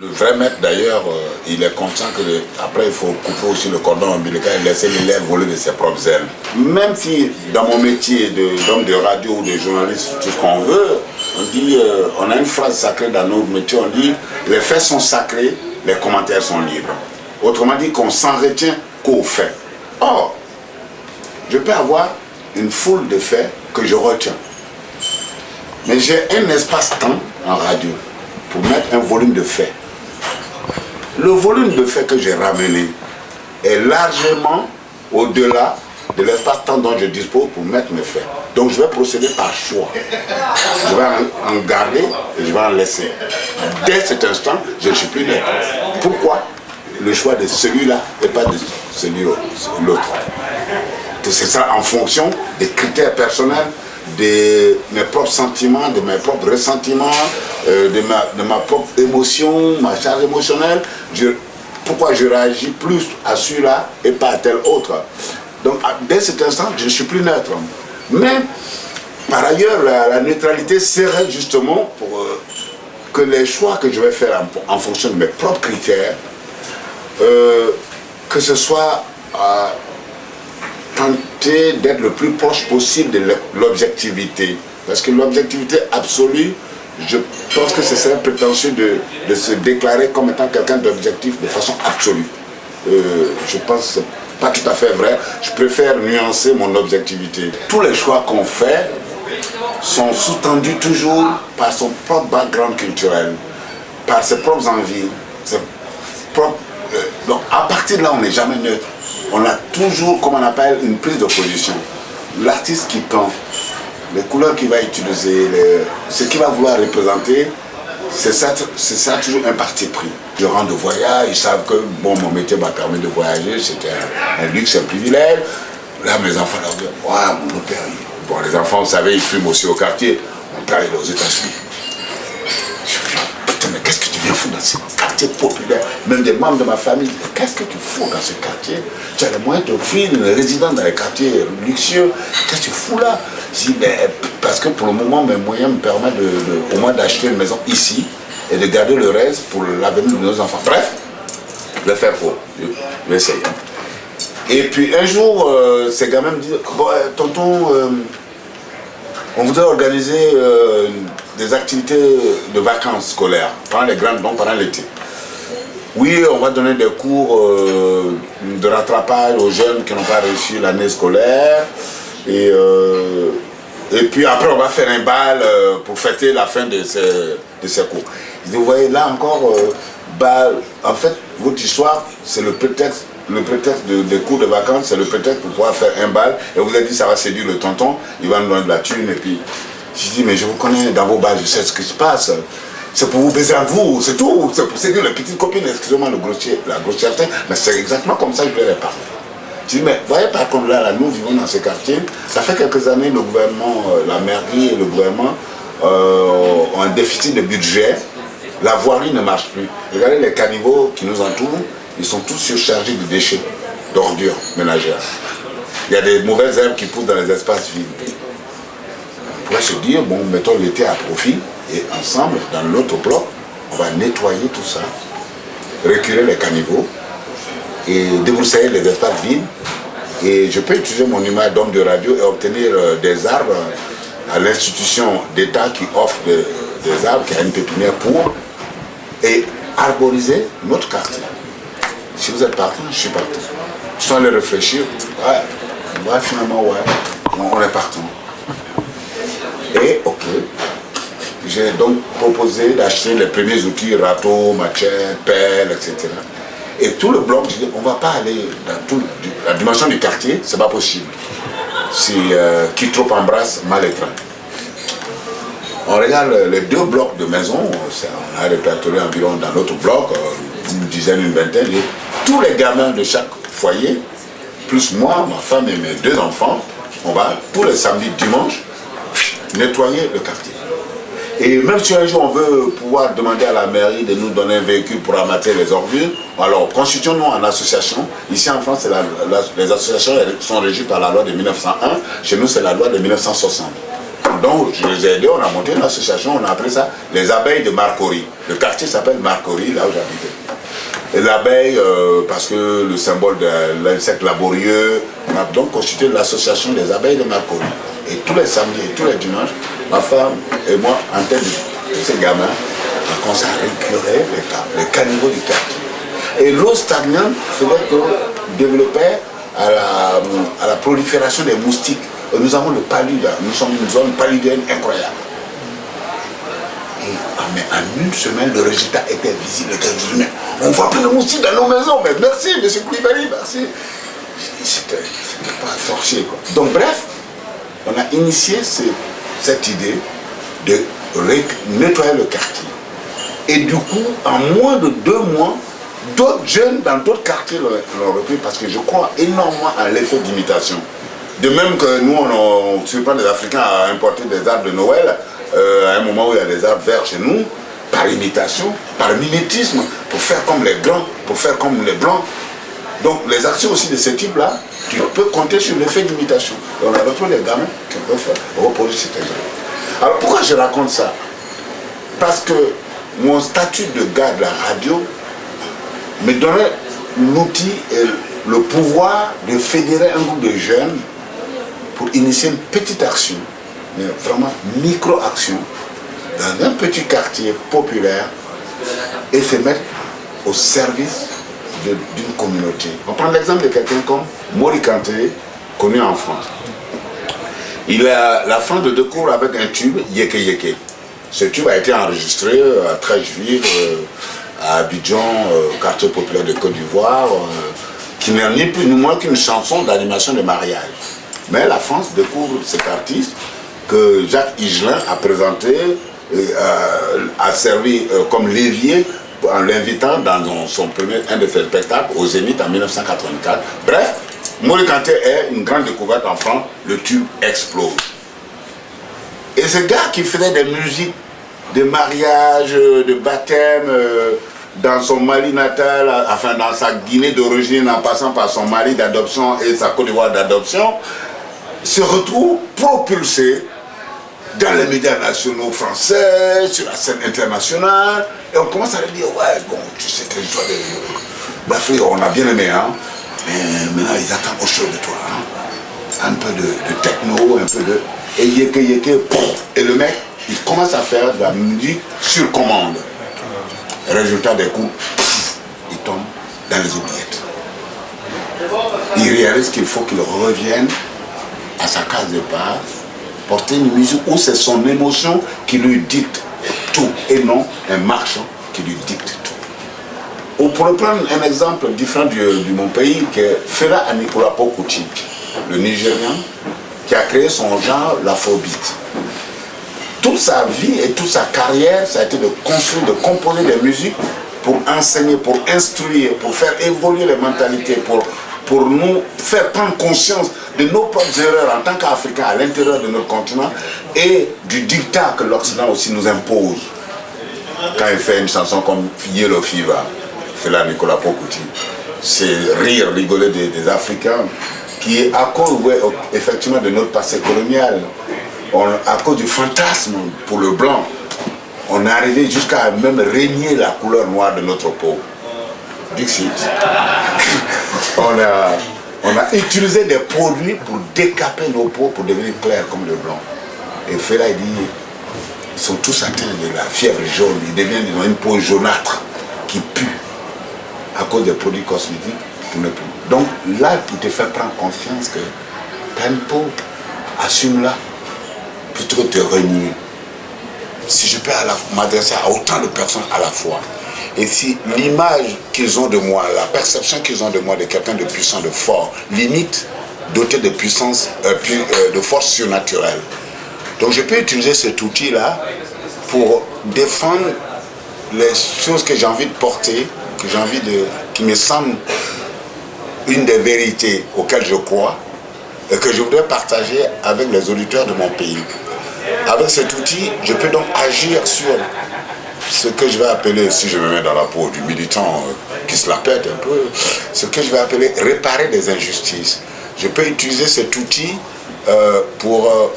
Le vrai maître d'ailleurs, il est conscient que après il faut couper aussi le cordon ombilical et laisser l'élève voler de ses propres ailes. Même si dans mon métier d'homme de radio ou de journaliste, tout ce qu'on veut, on dit, on a une phrase sacrée dans notre métier, on dit les faits sont sacrés, les commentaires sont libres. Autrement dit qu'on s'en retient qu'aux faits. Or, je peux avoir une foule de faits que je retiens. Mais j'ai un espace-temps en radio pour mettre un volume de faits. Le volume de faits que j'ai ramené est largement au-delà de l'espace-temps dont je dispose pour mettre mes faits. Donc je vais procéder par choix. Je vais en garder et je vais en laisser. Dès cet instant, je ne suis plus net. Pourquoi le choix de celui-là et pas de celui l'autre? C'est ça en fonction des critères personnels, de mes propres sentiments, de mes propres ressentiments, de ma propre émotion, ma charge émotionnelle. Pourquoi je réagis plus à celui-là et pas à tel autre? Donc dès cet instant, je ne suis plus neutre. Mais par ailleurs, la neutralité serait justement pour que les choix que je vais faire en fonction de mes propres critères, que ce soit tenter d'être le plus proche possible de l'objectivité. Parce que l'objectivité absolue, je pense que ce serait prétentieux de se déclarer comme étant quelqu'un d'objectif de façon absolue. Je pense que ce n'est pas tout à fait vrai. Je préfère nuancer mon objectivité. Tous les choix qu'on fait sont sous-tendus toujours par son propre background culturel, par ses propres envies, donc à partir de là, on n'est jamais neutre. On a toujours, comme on appelle, une prise de position. L'artiste qui peint, les couleurs qu'il va utiliser, ce qu'il va vouloir représenter, c'est ça toujours un parti pris. Je rentre de voyage, ils savent que bon, mon métier m'a permis de voyager, c'était un luxe, un privilège. Là, mes enfants leur disent, waouh, mon père, bon, les enfants, vous savez, ils fument aussi au quartier. Mon père, il est aux États-Unis. Je me dis, putain, mais qu'est-ce que tu viens foutre dans ce quartier populaire? Même des membres de ma famille disent, qu'est-ce que tu fous dans ce quartier? Tu as les moyens de t'offrir une résidence dans les quartiers luxueux. Qu'est-ce que tu fous là? Je dis, mais parce que pour le moment, mes moyens me permettent au moins d'acheter une maison ici et de garder le reste pour l'avenir de nos enfants. Bref, je vais faire pour. Je vais essayer. Et puis un jour, ces gamins me disent, bon, tonton, on voudrait organiser des activités de vacances scolaires, pendant les grandes, donc pendant l'été. Oui, on va donner des cours de rattrapage aux jeunes qui n'ont pas réussi l'année scolaire. Et puis après, on va faire un bal pour fêter la fin de ces cours. Vous voyez, là encore, en fait, votre histoire, c'est le prétexte des cours de vacances, c'est le prétexte pour pouvoir faire un bal. Et vous avez dit, ça va séduire le tonton, il va nous donner de la thune. Et puis, je dis, mais je vous connais dans vos bals, je sais ce qui se passe. C'est pour vous baiser à vous, c'est tout. C'est pour séduire les petites copines, excusez-moi la grossièreté, mais c'est exactement comme ça que je leur ai parlé. Je dis, mais voyez par contre là, nous vivons dans ce quartier, ça fait quelques années, le gouvernement, la mairie et le gouvernement ont un déficit de budget, la voirie ne marche plus. Regardez les caniveaux qui nous entourent, ils sont tous surchargés de déchets, d'ordures ménagères. Il y a des mauvaises herbes qui poussent dans les espaces vides. On pourrait se dire, bon, mettons l'été à profit, et ensemble, dans l'autre bloc, on va nettoyer tout ça, reculer les caniveaux, et débroussailler les espaces vides. Et je peux utiliser mon image d'homme de radio et obtenir des arbres à l'institution d'État qui offre des arbres, qui a une pépinière pour, et arboriser notre quartier. Si vous êtes partant, je suis partant. Sans les réfléchir, ouais, finalement, ouais, on est partant. Et ok, j'ai donc proposé d'acheter les premiers outils, râteau, machette, pelle, etc. Et tout le bloc, je dis, on ne va pas aller dans la dimension du quartier, c'est pas possible. Si qui trop embrasse, mal étreint. On regarde les deux blocs de maison, on a répertorié environ dans l'autre bloc, une dizaine, une vingtaine, et tous les gamins de chaque foyer, plus moi, ma femme et mes deux enfants, on va tous les samedis, dimanches, nettoyer le quartier. Et même si un jour on veut pouvoir demander à la mairie de nous donner un véhicule pour amasser les ordures, alors constituons-nous en association. Ici en France, les associations sont régies par la loi de 1901. Chez nous, c'est la loi de 1960. Donc je les ai aidés, on a monté une association, on a appelé ça les abeilles de Marcory. Le quartier s'appelle Marcory, là où j'habitais. Et l'abeille, parce que le symbole de l'insecte laborieux, on a donc constitué l'association des abeilles de Marcory. Et tous les samedis et tous les dimanches, ma femme et moi, en tête de ces gamins, on commence à récurer les caniveaux du quartier. Et l'eau stagnante faisait que développait à la prolifération des moustiques. Et nous avons le palud, nous sommes une zone paludienne incroyable. Mais en une semaine, le résultat était visible. On ne voit plus de moustiques dans nos maisons. Mais merci, M. Koulibaly, merci. C'était pas forcé, quoi. Donc bref, on a initié cette idée de nettoyer le quartier. Et du coup, en moins de 2 mois, d'autres jeunes dans d'autres quartiers l'ont repris parce que je crois énormément à l'effet d'imitation. De même que nous, on ne suit pas les Africains à importer des arbres de Noël, à un moment où il y a des arbres verts chez nous, par imitation, par mimétisme, pour faire comme les grands, pour faire comme les blancs. Donc les actions aussi de ce type-là, tu peux compter sur l'effet d'imitation. On a retrouvé les gamins qui peuvent faire reproduire cet exemple. Alors pourquoi je raconte ça? Parce que mon statut de gars de la radio me donnait l'outil et le pouvoir de fédérer un groupe de jeunes pour initier une petite action, mais vraiment micro-action, dans un petit quartier populaire et se mettre au service d'une communauté. On prend l'exemple de quelqu'un comme Mori Kanté, connu en France. La France de découvre avec un tube, Yeke Yeke. Ce tube a été enregistré à Trècheville, à Abidjan, quartier populaire de Côte d'Ivoire, qui n'est ni plus ni moins qu'une chanson d'animation de mariage. Mais la France découvre cet artiste que Jacques Higelin a présenté, a servi comme levier en l'invitant dans un de ses spectacles au Zénith en 1984. Bref, Mori Kanté est une grande découverte en France, le tube explose. Et ce gars qui faisait des musiques de mariage, de baptême, dans son Mali natal, enfin dans sa Guinée d'origine, en passant par son Mali d'adoption et sa Côte d'Ivoire d'adoption, se retrouve propulsé dans les médias nationaux français, sur la scène internationale, et on commence à lui dire, ouais, bon, tu sais, t'es l'histoire de l'Afrique, on a bien aimé, hein, mais maintenant ils attendent autre chose de toi, hein. Un peu de techno, un peu de... Et yeke yeke, et le mec, il commence à faire de la musique sur commande. Résultat des coups, il tombe dans les oubliettes. Il réalise qu'il faut qu'il revienne à sa case de base, porter une musique où c'est son émotion qui lui dicte tout et non un marchand qui lui dicte tout. Ou pour prendre un exemple différent de mon pays, qui est Fela Anikulapo Kuti, le Nigérian, qui a créé son genre, l'afrobeat. Toute sa vie et toute sa carrière, ça a été de construire, de composer des musiques pour enseigner, pour instruire, pour faire évoluer les mentalités, pour nous faire prendre conscience de nos propres erreurs en tant qu'Africains à l'intérieur de notre continent et du dictat que l'Occident aussi nous impose. Quand il fait une chanson comme Yellow Fever, Fela Anikulapo Kuti, c'est rire, rigoler des Africains qui, à cause effectivement de notre passé colonial, à cause du fantasme pour le blanc, on est arrivé jusqu'à même régner la couleur noire de notre peau. Dixit. on a utilisé des produits pour décaper nos peaux pour devenir clairs comme le blanc. Et Fela, il dit, ils sont tous atteints de la fièvre jaune, ils ont une peau jaunâtre qui pue à cause des produits cosmétiques qui ne puent. Donc là, il te fait prendre confiance que tu as une peau, assume-la, plutôt que de te renier. Si je peux m'adresser à autant de personnes à la fois, et si l'image qu'ils ont de moi, la perception qu'ils ont de moi, de quelqu'un de puissant, de fort, limite, doté de puissance, de force surnaturelle. Donc je peux utiliser cet outil-là pour défendre les choses que j'ai envie de porter, qui me semblent une des vérités auxquelles je crois, et que je voudrais partager avec les auditeurs de mon pays. Avec cet outil, je peux donc agir sur ce que je vais appeler, si je me mets dans la peau du militant qui se la pète un peu, ce que je vais appeler réparer des injustices. Je peux utiliser cet outil pour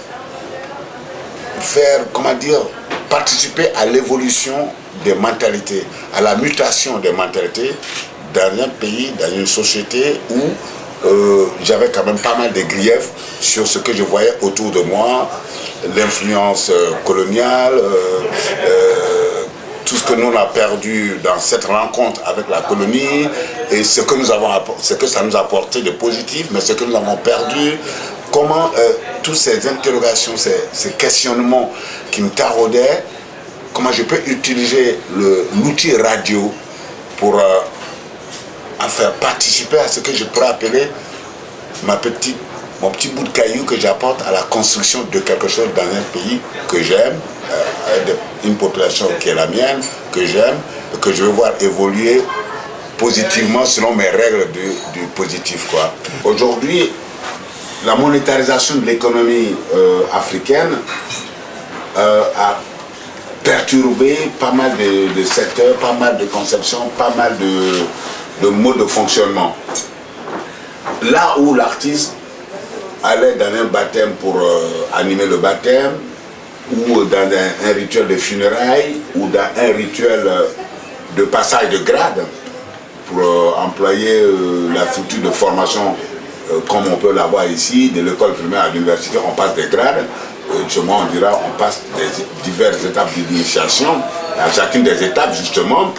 faire, comment dire, participer à l'évolution des mentalités, à la mutation des mentalités dans un pays, dans une société où j'avais quand même pas mal de griefs sur ce que je voyais autour de moi, l'influence coloniale, tout ce que nous on a perdu dans cette rencontre avec la colonie et ce que ça nous a apporté de positif, mais ce que nous avons perdu, comment toutes ces interrogations, ces questionnements qui me taraudaient, comment je peux utiliser l'outil radio pour faire participer à ce que je pourrais appeler mon petit bout de caillou que j'apporte à la construction de quelque chose dans un pays que j'aime, avec une population qui est la mienne, que j'aime, que je veux voir évoluer positivement selon mes règles du positif, quoi. Aujourd'hui, la monétarisation de l'économie africaine a perturbé pas mal de secteurs, pas mal de conceptions, pas mal de modes de fonctionnement. Là où l'artiste allait dans un baptême pour animer le baptême, ou dans un rituel de funérailles, ou dans un rituel de passage de grade, pour employer la structure de formation comme on peut l'avoir ici, de l'école primaire à l'université, on passe des grades. Justement, on dira, on passe des diverses étapes d'initiation. À chacune des étapes, justement,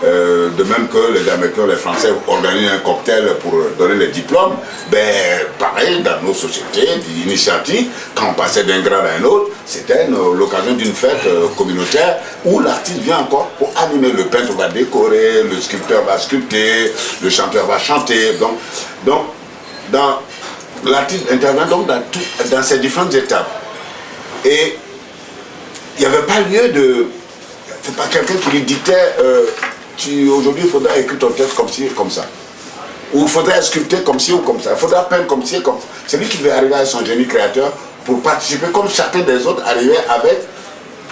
de même que les Américains, les Français organisent un cocktail pour donner les diplômes, ben, pareil, dans nos sociétés d'initiative, quand on passait d'un grade à un autre, c'était l'occasion d'une fête communautaire où l'artiste vient encore pour animer. Le peintre va décorer, le sculpteur va sculpter, le chanteur va chanter. Donc l'artiste intervient donc dans ces différentes étapes. Et il n'y avait pas lieu de... C'est pas quelqu'un qui lui dictait aujourd'hui il faudra écrire ton texte comme ci et comme ça. Ou il faudra sculpter comme ci ou comme ça. Il faudra peindre comme ci et comme ça. C'est lui qui devait arriver avec son génie créateur pour participer comme chacun des autres arrivait avec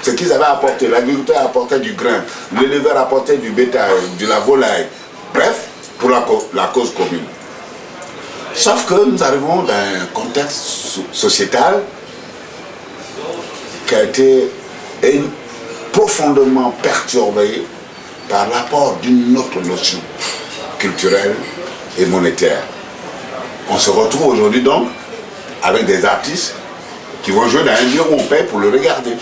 ce qu'ils avaient apporté. L'agriculteur apportait du grain, l'éleveur apportait du bétail, de la volaille. Bref, pour la cause commune. Sauf que nous arrivons dans un contexte sociétal qui a été profondément perturbé par l'apport d'une autre notion culturelle et monétaire. On se retrouve aujourd'hui donc avec des artistes qui vont jouer dans un lieu où on paye pour le regarder.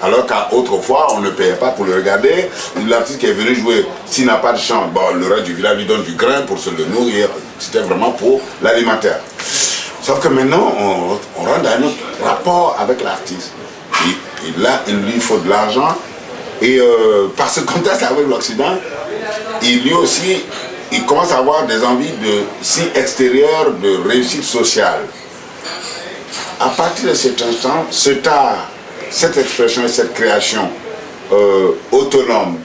Alors qu'autrefois, on ne payait pas pour le regarder. L'artiste qui est venu jouer, s'il n'a pas de champ, bon, le reste du village lui donne du grain pour se le nourrir. C'était vraiment pour l'alimentaire. Sauf que maintenant, on rentre dans un autre rapport avec l'artiste. Et là, il lui faut de l'argent. Et par ce contexte avec l'Occident, lui aussi, il commence à avoir des envies de signes extérieurs de réussite sociale. À partir de cet instant, cette expression et cette création autonome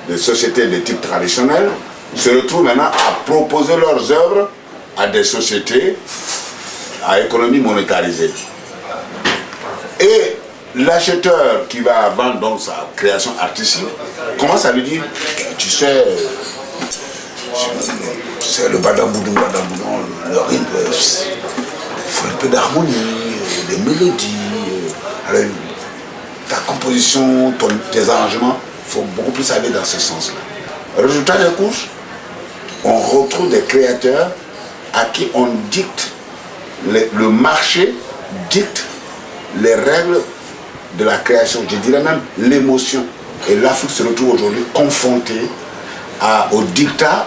des sociétés de type traditionnel se retrouvent maintenant à proposer leurs œuvres à des sociétés à économie monétarisée. Et l'acheteur qui va vendre donc sa création artistique commence à lui dire, tu sais, c'est le badamboudon, le rythme, il faut un peu d'harmonie, des mélodies, alors, ta composition, tes arrangements, il faut beaucoup plus aller dans ce sens-là. Résultat des courses, on retrouve des créateurs à qui on dicte, le marché dicte les règles de la création, je dirais même l'émotion. Et l'Afrique se retrouve aujourd'hui confrontée au dictat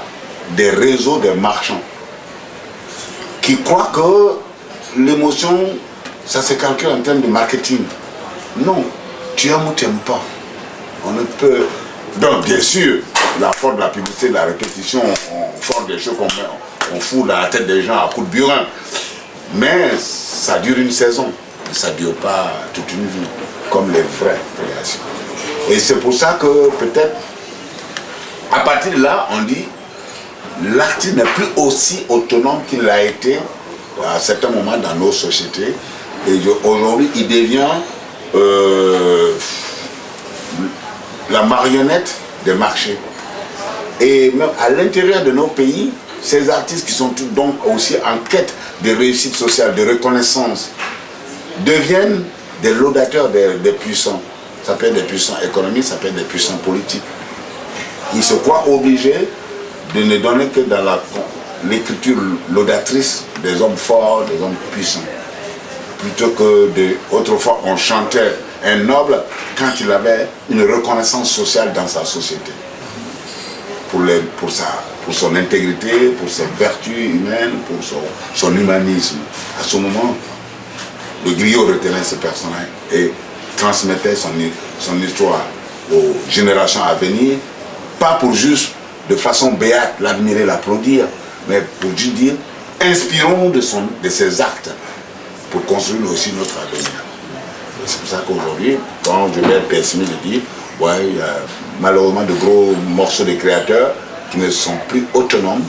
des réseaux des marchands qui croient que l'émotion, ça se calcule en termes de marketing. Non, tu aimes ou tu n'aimes pas. On ne peut... Donc bien sûr, la force de la publicité, de la répétition, on force des choses qu'on met, on fout dans la tête des gens à coups de burin. Mais ça dure une saison, ça ne dure pas toute une vie, comme les vraies créations. Et c'est pour ça que peut-être, à partir de là, on dit, l'artiste n'est plus aussi autonome qu'il l'a été à certains moments dans nos sociétés. Et aujourd'hui, il devient la marionnette des marchés. Et même à l'intérieur de nos pays, ces artistes qui sont donc aussi en quête de réussite sociale, de reconnaissance, deviennent des laudateurs des puissants. Ça peut être des puissants économiques, ça peut être des puissants politiques. Ils se croient obligés de ne donner que dans l'écriture laudatrice des hommes forts, des hommes puissants. Plutôt que autrefois on chantait un noble quand il avait une reconnaissance sociale dans sa société. Pour son intégrité, pour ses vertus humaines, pour son humanisme. À ce moment, le griot retenait ce personnage et transmettait son histoire aux générations à venir, pas pour juste, de façon béate, l'admirer, l'applaudir, mais pour juste dire, inspirons de ses actes pour construire aussi notre avenir. C'est pour ça qu'aujourd'hui, quand je vais être pessimiste, je dis, ouais, il y a malheureusement de gros morceaux de créateurs qui ne sont plus autonomes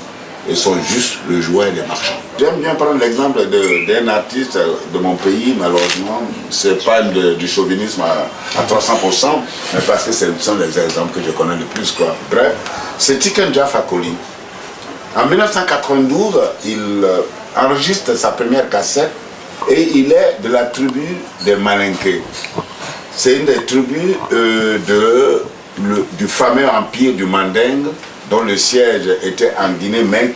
et sont juste le jouet des marchands. J'aime bien prendre l'exemple d'un artiste de mon pays, malheureusement, c'est pas du chauvinisme à 300%, mais parce que ce sont les exemples que je connais le plus, quoi. Bref, c'est Tiken Jah Fakoly. En 1992, il enregistre sa première cassette et il est de la tribu des Malinké. C'est une des tribus du fameux empire du Mandingue, dont le siège était en Guinée, mais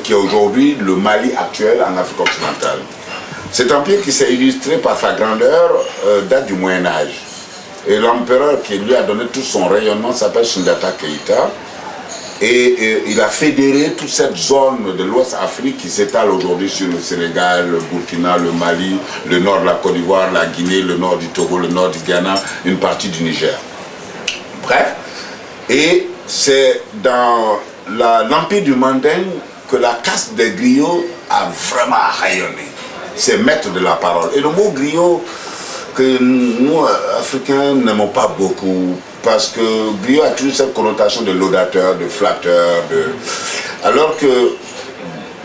qui est aujourd'hui le Mali actuel en Afrique occidentale. Cet empire qui s'est illustré par sa grandeur date du Moyen-Âge. Et l'empereur qui lui a donné tout son rayonnement s'appelle Sundiata Keïta. Et il a fédéré toute cette zone de l'Ouest Afrique qui s'étale aujourd'hui sur le Sénégal, le Burkina, le Mali, le nord de la Côte d'Ivoire, la Guinée, le nord du Togo, le nord du Ghana, une partie du Niger. Bref, et c'est dans l'empire du Mandingue que la caste des griots a vraiment rayonné. C'est maître de la parole. Et le mot griot, que nous, Africains, n'aimons pas beaucoup, parce que griot a toujours cette connotation de laudateur, de flatteur, alors que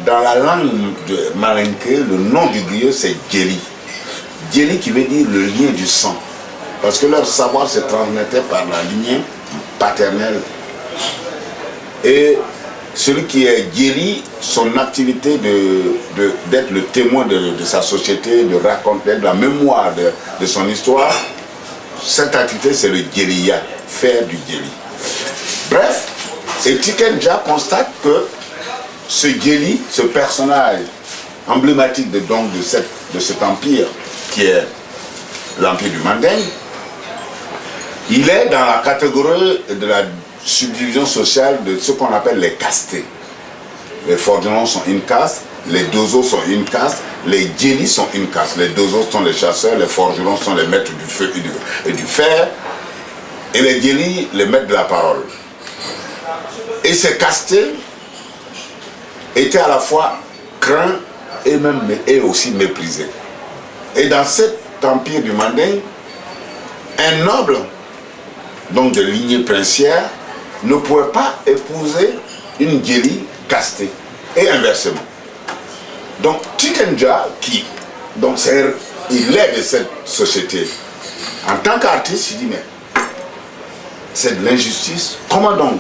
dans la langue de Malinké, le nom du griot c'est Djeli. Djeli qui veut dire le lien du sang, parce que leur savoir se transmettait par la lignée paternelle. Et celui qui est Djeli, son activité d'être le témoin de sa société, de raconter de la mémoire de son histoire, cette activité c'est le Djeliya, faire du Djeli. Bref, et Tiken Jah constate que ce Djeli, ce personnage emblématique de cet empire qui est l'empire du Mandingue, il est dans la catégorie de la subdivision sociale de ce qu'on appelle les castés. Les forgerons sont une caste, les dozos sont une caste, les djelis sont une caste. Les dozos sont les chasseurs, les forgerons sont les maîtres du feu et du fer, et les djelis les maîtres de la parole. Et ces castés étaient à la fois craints et aussi méprisés. Et dans cet empire du Mandingue, un noble, donc de lignée princière, ne pouvait pas épouser une djeli castée, et inversement. Donc Tiken Jah, il est de cette société, en tant qu'artiste, il dit, mais c'est de l'injustice. Comment donc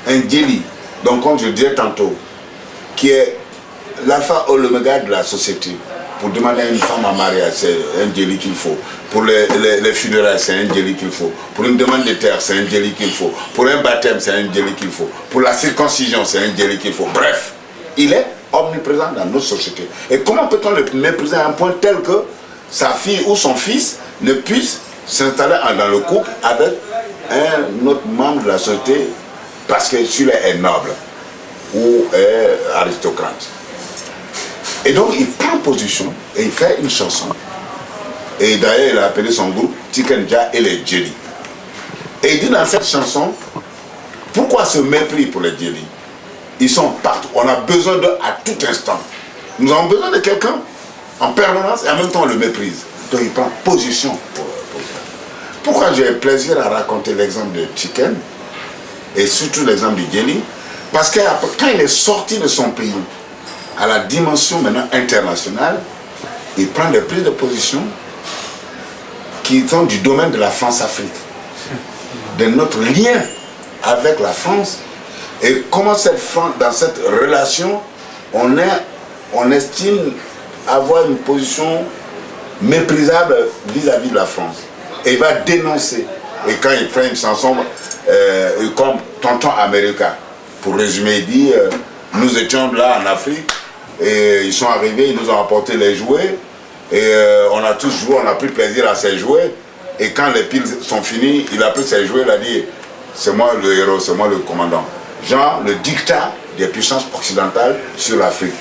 un djeli, donc comme je disais tantôt, qui est l'alpha ou l'oméga de la société, pour demander à une femme en mariage, c'est un djeli qu'il faut. Pour les funérailles, c'est un djeli qu'il faut. Pour une demande de terre, c'est un djeli qu'il faut. Pour un baptême, c'est un djeli qu'il faut. Pour la circoncision, c'est un djeli qu'il faut. Bref, il est omniprésent dans notre société. Et comment peut-on le mépriser à un point tel que sa fille ou son fils ne puisse s'installer dans le couple avec un autre membre de la société parce que celui-là est noble ou est aristocrate. Et donc il prend position et il fait une chanson. Et d'ailleurs il a appelé son groupe Tiken Jah et les Djeli. Et il dit dans cette chanson, pourquoi ce mépris pour les Djeli? Ils sont partout, on a besoin d'eux à tout instant. Nous avons besoin de quelqu'un en permanence et en même temps on le méprise. Donc il prend position pour ça. Pourquoi j'ai plaisir à raconter l'exemple de Tiken et surtout l'exemple du Djeli? Parce que quand il est sorti de son pays à la dimension maintenant internationale, il prend des prises de position qui sont du domaine de la France-Afrique, de notre lien avec la France, et comment dans cette relation, on estime avoir une position méprisable vis-à-vis de la France. Et il va dénoncer. Et quand il fait une chanson comme Tonton America, pour résumer, il dit nous étions là en Afrique et ils sont arrivés, ils nous ont apporté les jouets et on a tous joué, on a pris plaisir à ces jouets. Et quand les piles sont finies, il a pris ses jouets, il a dit c'est moi le héros, c'est moi le commandant. Genre le dictat des puissances occidentales sur l'Afrique.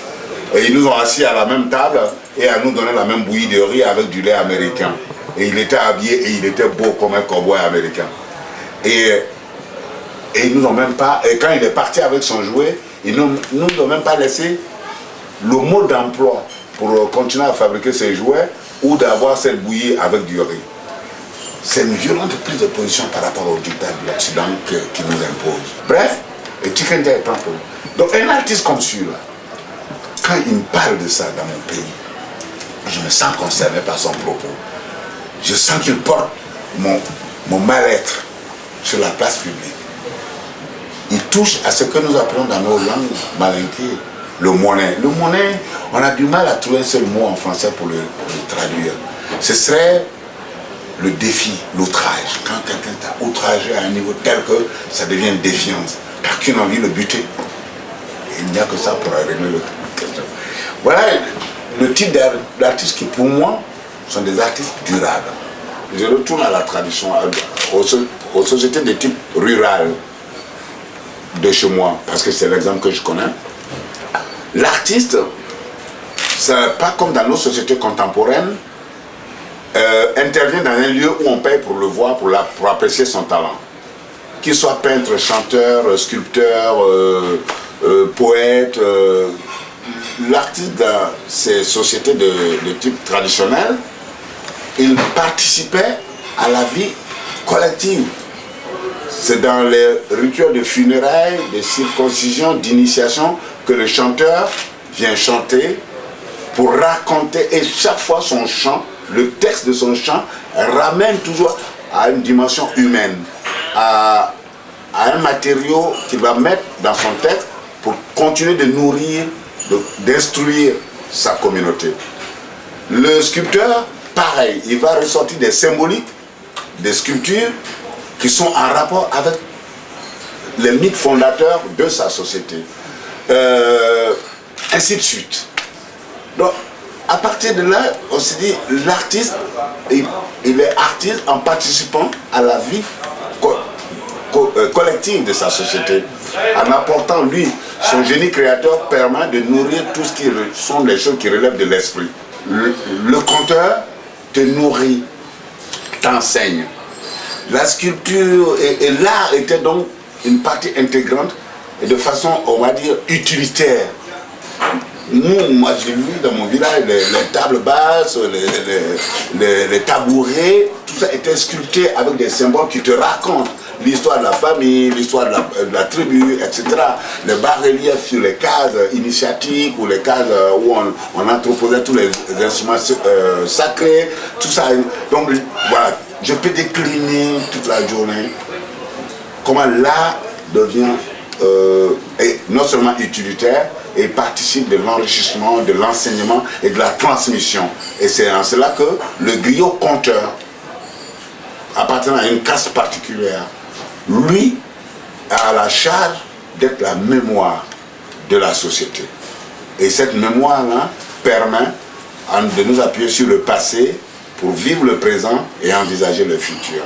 Et ils nous ont assis à la même table et à nous donner la même bouillie de riz avec du lait américain. Et il était habillé et il était beau comme un cowboy américain. Et ils nous ont même pas, et quand il est parti avec son jouet, ils nous ont même pas laissé le mot d'emploi pour continuer à fabriquer ces jouets ou d'avoir cette bouillie avec du riz. C'est une violente prise de position par rapport au dictat de l'Occident qui nous impose. Bref, et Tiken Jah est pas pour. Donc un artiste comme celui-là, quand il me parle de ça dans mon pays, je me sens concerné par son propos. Je sens qu'il porte mon mal-être sur la place publique. Il touche à ce que nous appelons dans nos langues malinquées, le monnaie. Le monnaie, on a du mal à trouver un seul mot en français pour le traduire. Ce serait le défi, l'outrage. Quand quelqu'un t'a outragé à un niveau tel que ça devient une défiance, t'as qu'une envie de le buter. Et il n'y a que ça pour régler le question. Voilà le type d'artistes qui, pour moi, sont des artistes durables. Je retourne à la tradition, aux sociétés de type rural de chez moi, parce que c'est l'exemple que je connais. L'artiste, c'est pas comme dans nos sociétés contemporaines, intervient dans un lieu où on paye pour le voir, pour apprécier son talent. Qu'il soit peintre, chanteur, sculpteur, poète, l'artiste dans ces sociétés de type traditionnel, il participait à la vie collective. C'est dans les rituels de funérailles, de circoncision, d'initiation que le chanteur vient chanter pour raconter, et chaque fois son chant, le texte de son chant ramène toujours à une dimension humaine, à un matériau qu'il va mettre dans son texte pour continuer de nourrir, d'instruire sa communauté. Le sculpteur, pareil, il va ressortir des symboliques, des sculptures qui sont en rapport avec les mythes fondateurs de sa société. Ainsi de suite. Donc, à partir de là, on se dit, l'artiste, il est artiste en participant à la vie collective de sa société. En apportant, lui, son génie créateur permet de nourrir tout ce qui sont les choses qui relèvent de l'esprit. Le conteur te nourrit, t'enseigne. La sculpture et l'art étaient donc une partie intégrante et de façon, on va dire, utilitaire. Nous, moi j'ai vu dans mon village les tables basses, les tabourets, tout ça était sculpté avec des symboles qui te racontent l'histoire de la famille, l'histoire de la tribu, etc. Les bas-reliefs sur les cases initiatiques ou les cases où on entreposait tous les instruments sacrés, tout ça. Donc voilà, je peux décliner toute la journée comment l'art devient non seulement utilitaire, et participe de l'enrichissement, de l'enseignement et de la transmission. Et c'est en cela que le griot conteur, appartenant à une caste particulière, lui a la charge d'être la mémoire de la société. Et cette mémoire-là permet de nous appuyer sur le passé pour vivre le présent et envisager le futur.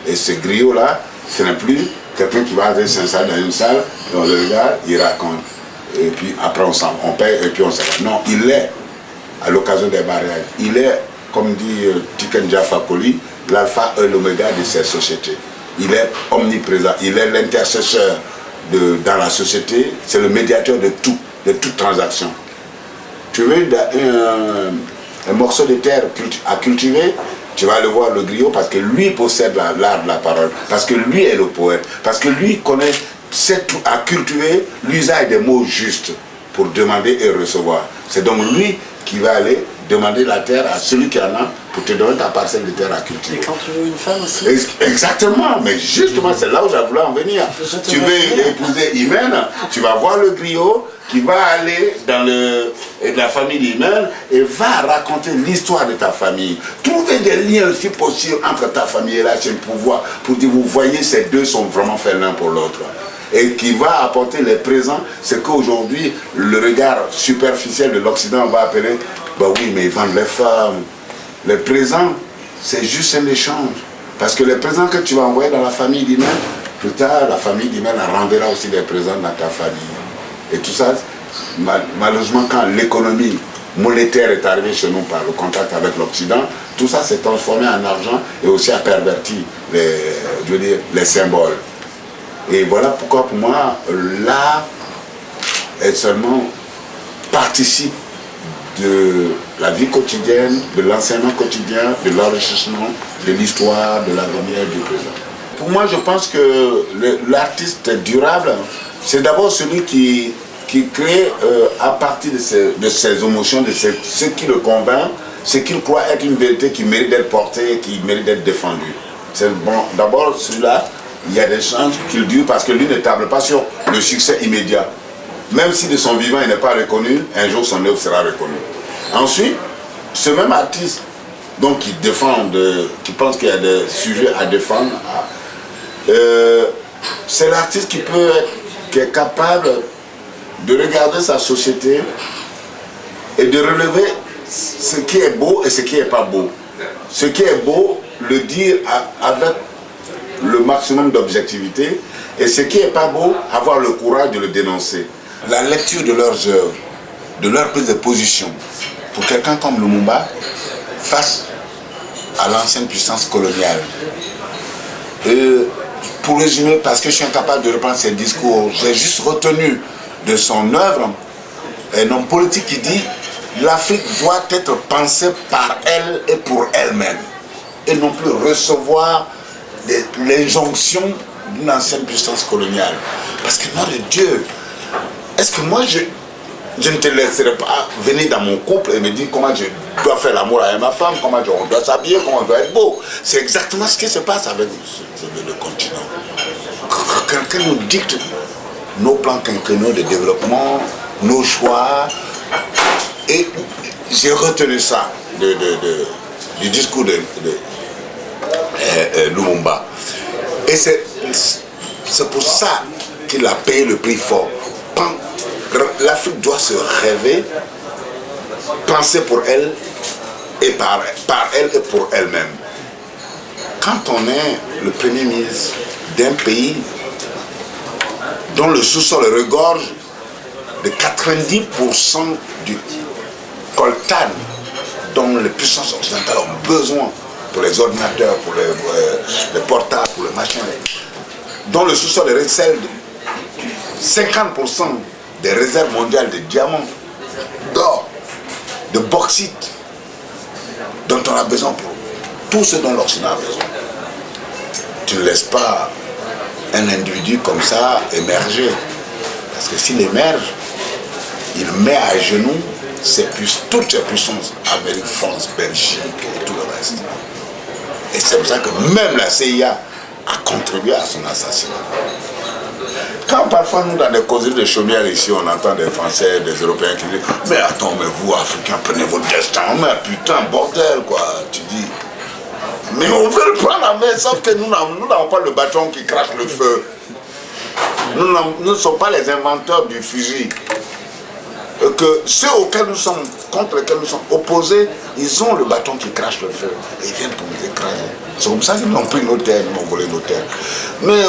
Et ce griot-là, ce n'est plus quelqu'un qui va s'installer dans une salle, et on le regarde, il raconte. Et puis après on paye et puis on s'arrête. Non, il est, à l'occasion des mariages, il est, comme dit Tiken Jah Fakoly, l'alpha et l'oméga de cette société. Il est omniprésent, il est l'intercesseur dans la société, c'est le médiateur de tout, de toute transaction. Tu veux un morceau de terre à cultiver, tu vas aller voir le griot parce que lui possède l'art de la parole, parce que lui est le poète, parce que lui connaît, sait à cultiver l'usage des mots justes pour demander et recevoir. C'est donc lui qui va aller demander la terre à celui qui en a pour te donner ta parcelle de terre à cultiver. Et quand tu veux une femme aussi. Exactement, mais justement c'est là où je voulais en venir. Tu veux épouser Imen, tu vas voir le griot qui va aller dans la famille d'Imer et va raconter l'histoire de ta famille. Trouver des liens aussi possibles entre ta famille et la chaîne pouvoir pour dire, vous voyez, ces deux sont vraiment faits l'un pour l'autre. Et qui va apporter les présents, c'est qu'aujourd'hui, le regard superficiel de l'Occident va appeler, bah oui, mais ils vendent les femmes. Les présents, c'est juste un échange. Parce que les présents que tu vas envoyer dans la famille d'Imer, plus tard, la famille d'Imer renverra aussi des présents dans ta famille. Et tout ça, malheureusement, quand l'économie monétaire est arrivée chez nous par le contact avec l'Occident, tout ça s'est transformé en argent et aussi a perverti les symboles. Et voilà pourquoi pour moi, l'art est seulement participe de la vie quotidienne, de l'enseignement quotidien, de l'enrichissement, de l'histoire, de l'avenir, du présent. Pour moi, je pense que l'artiste durable, c'est d'abord celui qui crée à partir de ses émotions, de ce qui le convainc, ce qu'il croit être une vérité qui mérite d'être portée, qui mérite d'être défendue. C'est bon, d'abord celui-là, il y a des chances qu'il dure parce que lui ne table pas sur le succès immédiat. Même si de son vivant il n'est pas reconnu, un jour son œuvre sera reconnue. Ensuite, ce même artiste donc, qui pense qu'il y a des sujets à défendre, c'est l'artiste qui est capable de regarder sa société et de relever ce qui est beau et ce qui n'est pas beau. Ce qui est beau, le dire avec le maximum d'objectivité, et ce qui n'est pas beau, avoir le courage de le dénoncer. La lecture de leurs œuvres, de leur prise de position, pour quelqu'un comme Lumumba, face à l'ancienne puissance coloniale. Pour résumer, parce que je suis incapable de reprendre ses discours, j'ai juste retenu de son œuvre un homme politique qui dit « l'Afrique doit être pensée par elle et pour elle-même » et non plus recevoir l'injonction d'une ancienne puissance coloniale. Parce que, nom de Dieu, est-ce que moi, je ne te laisserai pas venir dans mon couple et me dire comment je dois faire l'amour avec ma femme, comment on doit s'habiller, comment on doit être beau. C'est exactement ce qui se passe avec le continent. Quelqu'un nous dicte nos plans quinquennaux de développement, nos choix. Et j'ai retenu ça du discours de Lumumba. Et c'est pour ça qu'il a payé le prix fort. L'Afrique doit se rêver, penser pour elle et par elle et pour elle-même. Quand on est le premier ministre d'un pays dont le sous-sol regorge de 90% du coltan dont les puissances occidentales ont besoin pour les ordinateurs, pour les portables, pour les machines, dont le sous-sol recèle 50% des réserves mondiales de diamants, d'or, de bauxite, dont on a besoin pour tout ce dont l'Occident a besoin. Tu ne laisses pas un individu comme ça émerger. Parce que s'il émerge, il met à genoux toutes ses puissances, Amérique, France, Belgique et tout le reste. Et c'est pour ça que même la CIA a contribué à son assassinat. Quand parfois nous dans des causeries de chaumières ici, on entend des Français, des Européens qui disent « Mais attends, mais vous Africains, prenez votre destin en main, putain, bordel quoi !» Tu dis « Mais on veut le prendre en main, sauf que nous n'avons pas le bâton qui crache le feu. Nous ne sommes pas les inventeurs du fusil. Que ceux contre lesquels nous sommes opposés, ils ont le bâton qui crache le feu. Et ils viennent pour nous écraser. C'est comme ça qu'ils ont pris nos terres, ils ont volé nos terres. Mais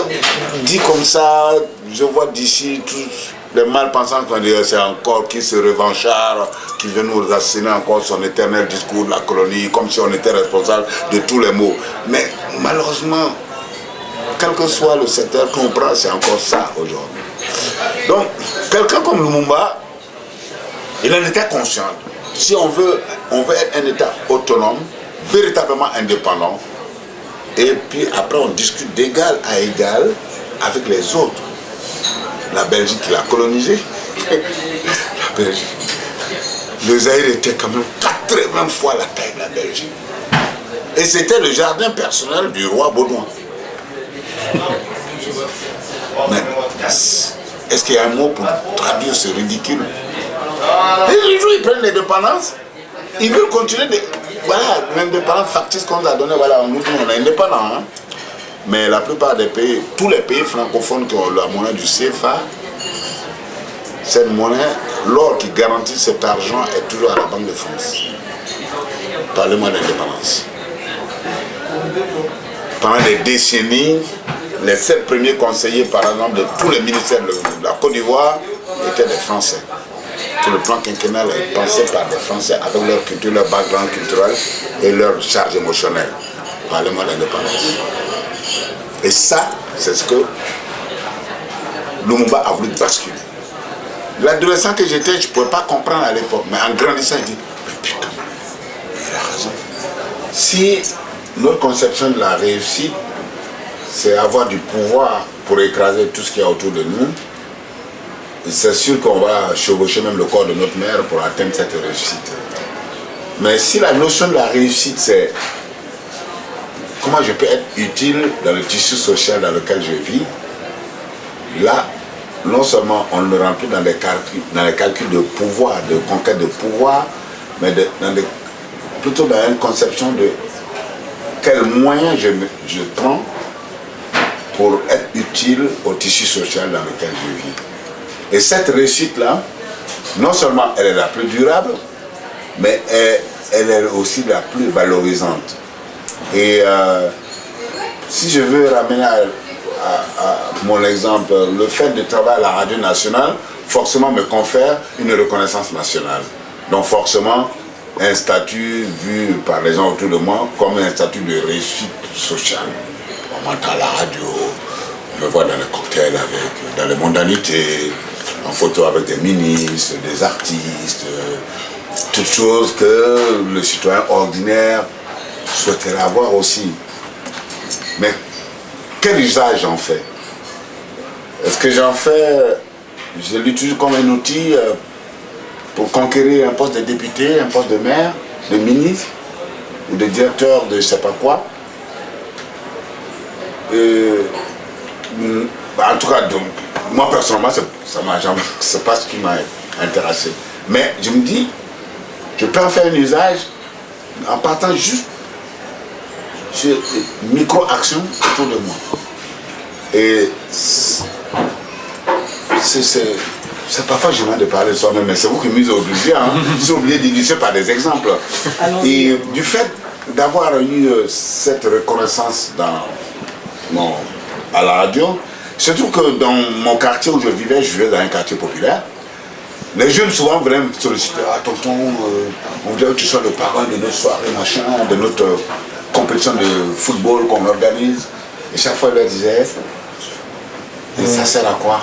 dit comme ça, je vois d'ici tous les malpensants qui vont dire c'est encore qui se revanchard, qui veut nous assassiner encore son éternel discours de la colonie, comme si on était responsable de tous les maux. Mais malheureusement, quel que soit le secteur qu'on prend, c'est encore ça aujourd'hui. Donc, quelqu'un comme Lumumba, il en était conscient. Si on veut être un État autonome, véritablement indépendant, et puis après on discute d'égal à égal avec les autres. La Belgique qui l'a colonisé, la Belgique. Le Zaïre était quand même 80 fois la taille de la Belgique. Et c'était le jardin personnel du roi Baudouin. Mais Est-ce qu'il y a un mot pour traduire ce ridicule? Et les jours, ils prennent l'indépendance, ils veulent continuer de... Voilà, l'indépendance factice qu'on nous a donné, voilà, nous on est indépendants. Hein. Mais la plupart des pays, tous les pays francophones qui ont la monnaie du CFA, cette monnaie, l'or qui garantit cet argent est toujours à la Banque de France. Parlez-moi d'indépendance. Pendant des décennies, les 7 premiers conseillers, par exemple, de tous les ministères de la Côte d'Ivoire étaient des Français. Tout le plan quinquennal est pensé par des Français avec leur culture, leur background culturel et leur charge émotionnelle. Parlez-moi d'indépendance. Et ça, c'est ce que Lumumba a voulu basculer. L'adolescent que j'étais, je ne pouvais pas comprendre à l'époque, mais en grandissant, je dis, mais putain, il a raison. Si notre conception de la réussite, c'est avoir du pouvoir pour écraser tout ce qu'il y a autour de nous, c'est sûr qu'on va chevaucher même le corps de notre mère pour atteindre cette réussite. Mais si la notion de la réussite, c'est comment je peux être utile dans le tissu social dans lequel je vis, là, non seulement on le remplit dans les calculs de pouvoir, de conquête de pouvoir, mais plutôt dans une conception de quels moyens je prends pour être utile au tissu social dans lequel je vis. Et cette réussite-là, non seulement elle est la plus durable, mais elle est aussi la plus valorisante. Et si je veux ramener à mon exemple, le fait de travailler à la radio nationale, forcément me confère une reconnaissance nationale. Donc forcément, un statut vu par les gens autour de moi comme un statut de réussite sociale. On m'entend à la radio, on me voit dans les cocktails, dans les mondanités, en photo avec des ministres, des artistes, toutes choses que le citoyen ordinaire souhaiterait avoir aussi. Mais quel usage j'en fais? Est-ce que j'en fais, je l'utilise comme un outil pour conquérir un poste de député, un poste de maire, de ministre ou de directeur de je ne sais pas quoi? En tout cas, donc, moi personnellement, c'est pas ce qui m'a intéressé. Mais je me dis, je peux en faire un usage en partant juste sur une micro-action autour de moi. Et c'est parfois gênant de parler de soi-même, mais c'est vous qui m'avez obligé. Hein. Je suis obligé d'illustrer par des exemples. Et du fait d'avoir eu cette reconnaissance à la radio, surtout que dans mon quartier où je vivais dans un quartier populaire. Les jeunes souvent venaient me solliciter, ah tonton, on voudrait que tu sois le parrain de notre soirée, machin, de notre compétition de football qu'on organise. Et chaque fois, je leur disais, et ça sert à quoi?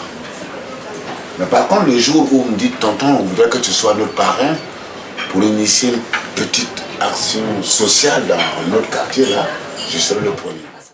Mais par contre, le jour où on me dit, tonton, on voudrait que tu sois notre parrain pour initier une petite action sociale dans notre quartier, là, je serai le premier.